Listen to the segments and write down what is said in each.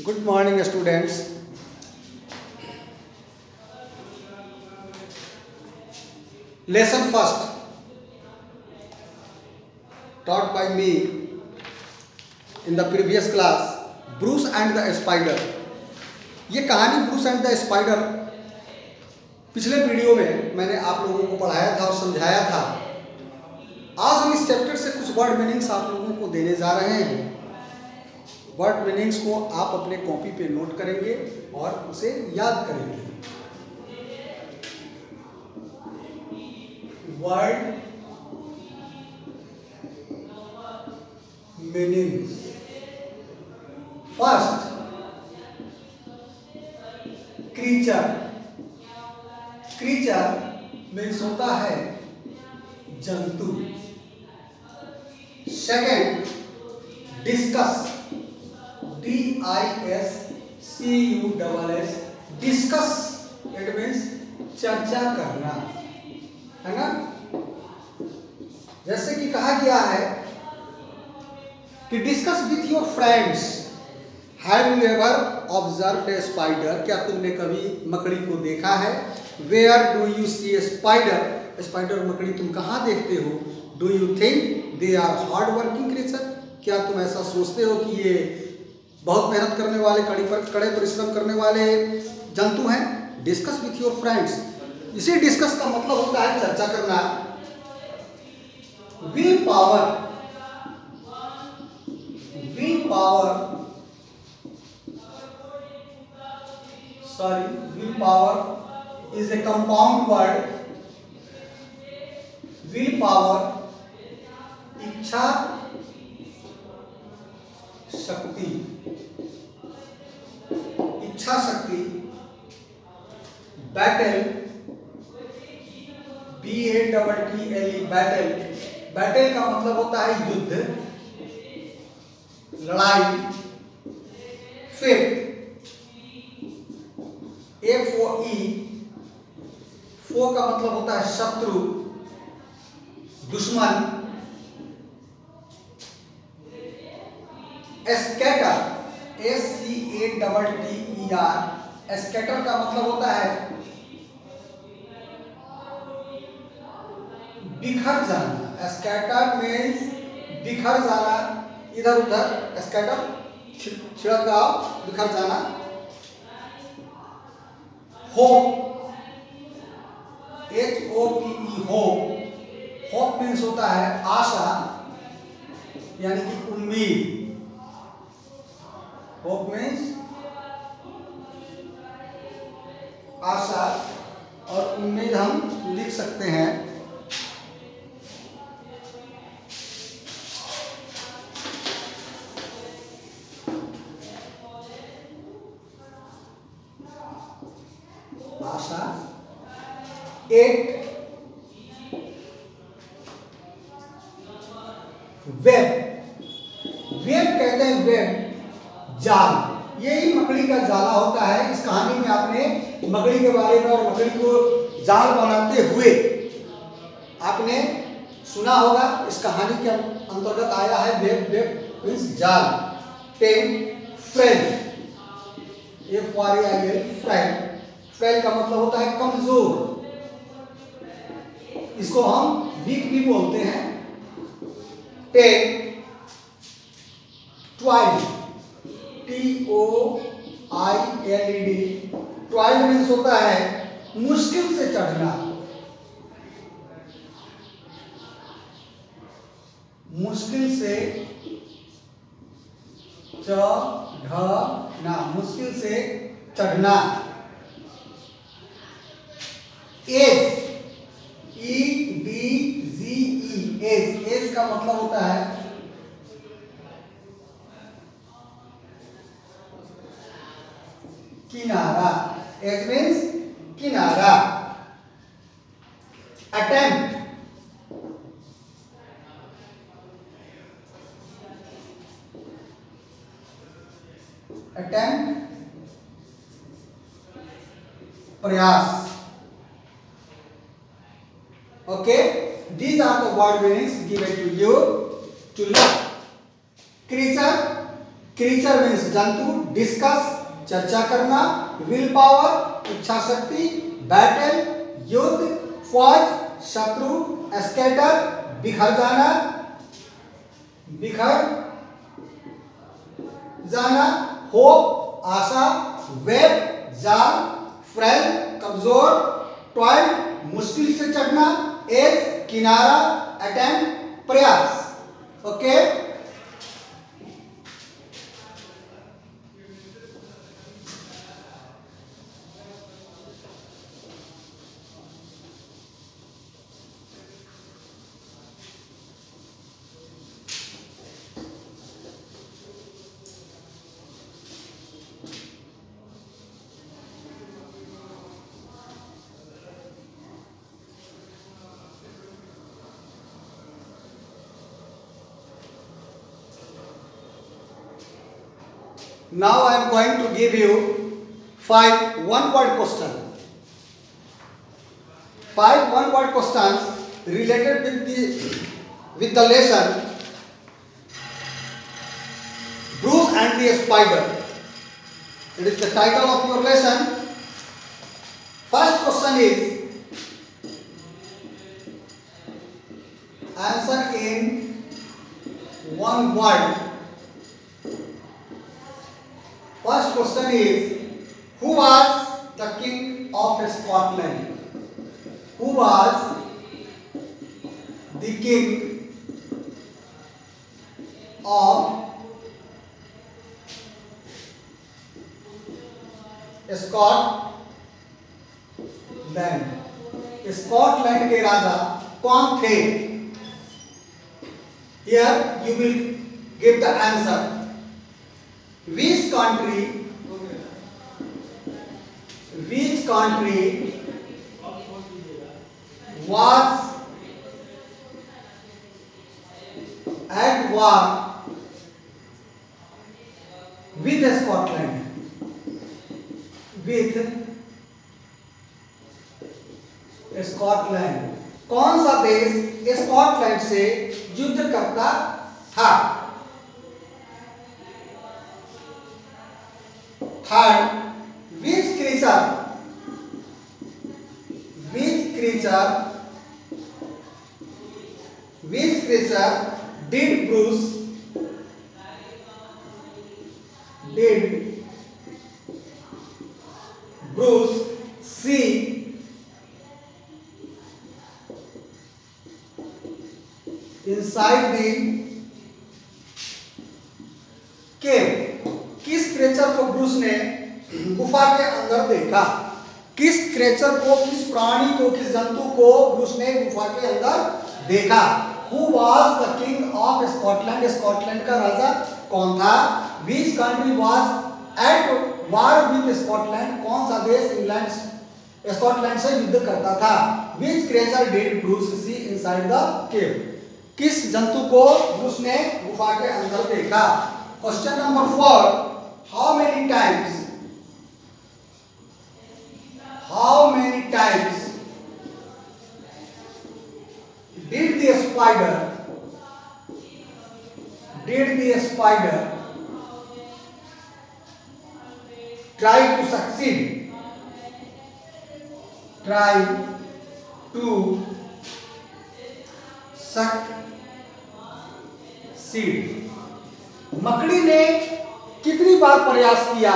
Good morning, students. Lesson first, taught by me in the previous class, Bruce and the Spider. ये कहानी Bruce and the spider पिछले video में मैंने आप लोगों को पढ़ाया था और समझाया था। आज हम इस चैप्टर से कुछ वर्ड मीनिंग्स आप लोगों को देने जा रहे हैं। वर्ड मीनिंग्स को आप अपने कॉपी पे नोट करेंगे और उसे याद करेंगे। Word meanings, first creature. Creature means होता है जंतु। Second discuss, DISCUSS, discuss it means चर्चा करना, है ना। जैसे कि कहा गया है कि discuss with your friends. Have you ever observed a spider, क्या तुमने कभी मकड़ी को देखा है। Where do you see a spider, spider मकड़ी तुम कहाँ देखते हो। Do you think they are hard working creature, क्या तुम ऐसा सोचते हो कि ये बहुत मेहनत करने वाले, कड़े परिश्रम करने वाले जंतु हैं। डिस्कस विथ योर फ्रेंड्स, इसी डिस्कस का मतलब होता है चर्चा करना। Will power, will power will power is a compound word. Will power इच्छा शक्ति, इच्छा शक्ति। Battle, BATTLE, battle. बैटल का मतलब होता है युद्ध, लड़ाई। फिफ्थ FOE, फो का मतलब होता है शत्रु, दुश्मन। स्कैटर, SCATTER, स्कैटर का मतलब होता है बिखर जाना। स्कैटर मीन्स बिखर जाना, इधर उधर। स्कैटर छिड़काव, बिखर जाना। Hope, HOPE, hope. Hope means होता है आशा, यानी कि उम्मीद। होप मीन्स आशा और उम्मीद हम लिख सकते हैं। आशा। 8 वेब, वेब कहते हैं वेब, जाल। यही मकड़ी का जाला होता है। इस कहानी में आपने मकड़ी के बारे में और मकड़ी को जाल बनाते हुए आपने सुना होगा। इस कहानी के अंतर्गत आया है वेब। वेब मीन्स जाल। 10 फ्रेल, FRAIL, फ्रेल। फ्रेल का मतलब होता है कमजोर, इसको हम वीक भी बोलते हैं। 10 ट्वाइल, TOILED, ट्वाइल मीन्स होता है मुश्किल से चढ़ना, मुश्किल से चढ़ना, मुश्किल से चढ़ना। As, EDGE, as. एज का मतलब होता है किनारा। एज मीन्स किनारा। अटेम्प्ट, अटेम्प्ट प्रयास। Okay, these are the word meanings given to you to learn. Creature, creature means जंतु, डिस्कस चर्चा करना, विल पावर इच्छा शक्ति, बैटल युद्ध, फौज शत्रु, स्कैटर बिखर जाना, होप आशा, वेब जाल, फ्रेल कमजोर, टॉयल मुश्किल से चढ़ना, एज किनारा, अटेम्प्ट प्रयास। Okay Now I am going to give you 5 one-word questions. 5 one-word questions related with the lesson Bruce and the Spider. It is the title of your lesson. First question is answer in one word. First question is, who was the king of Scotland? Who was the king of Scotland? Scotland के राजा कौन थे? Here you will give the answer. Which country was at war with Scotland? Scotland. कौन सा देश Scotland से युद्ध करता था? Third, which creature did Bruce see inside the cave? किस क्रेचर को ब्रूस ने गुफा के अंदर देखा? किस क्रेचर को, किस प्राणी को, किस जंतु को ब्रूस ने गुफा के अंदर देखा? Who was the king of Scotland? Scotland का राजा कौन था? Which country was at war with Scotland? कौन सा देश इंग्लैंड स्कॉटलैंड से युद्ध करता था? Which creature did Bruce see inside the cave? किस जंतु को ब्रूस ने गुफा के अंदर देखा? Question number 4, how many times did the spider try to succeed मकड़ी ने कितनी बार प्रयास किया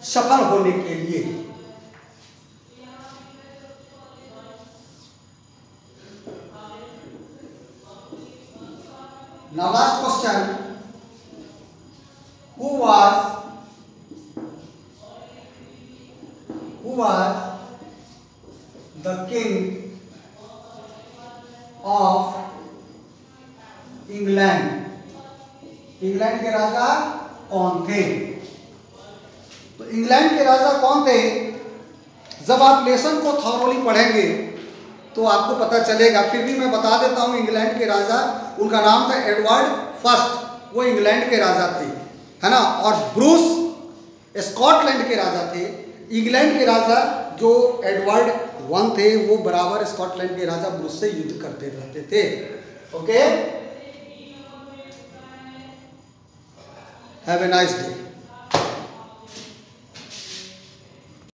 सफल होने के लिए? Now last question, who was the king of England? England के राजा कौन थे? तो इंग्लैंड के राजा कौन थे? जब आप लेसन को थॉरोली पढ़ेंगे तो आपको पता चलेगा। फिर भी मैं बता देता हूँ, इंग्लैंड के राजा, उनका नाम था एडवर्ड फर्स्ट, वो इंग्लैंड के राजा थे, है ना। और ब्रूस स्कॉटलैंड के राजा थे। इंग्लैंड के राजा जो एडवर्ड वन थे वो बराबर स्कॉटलैंड के राजा ब्रूस से युद्ध करते रहते थे। Okay, have a nice day.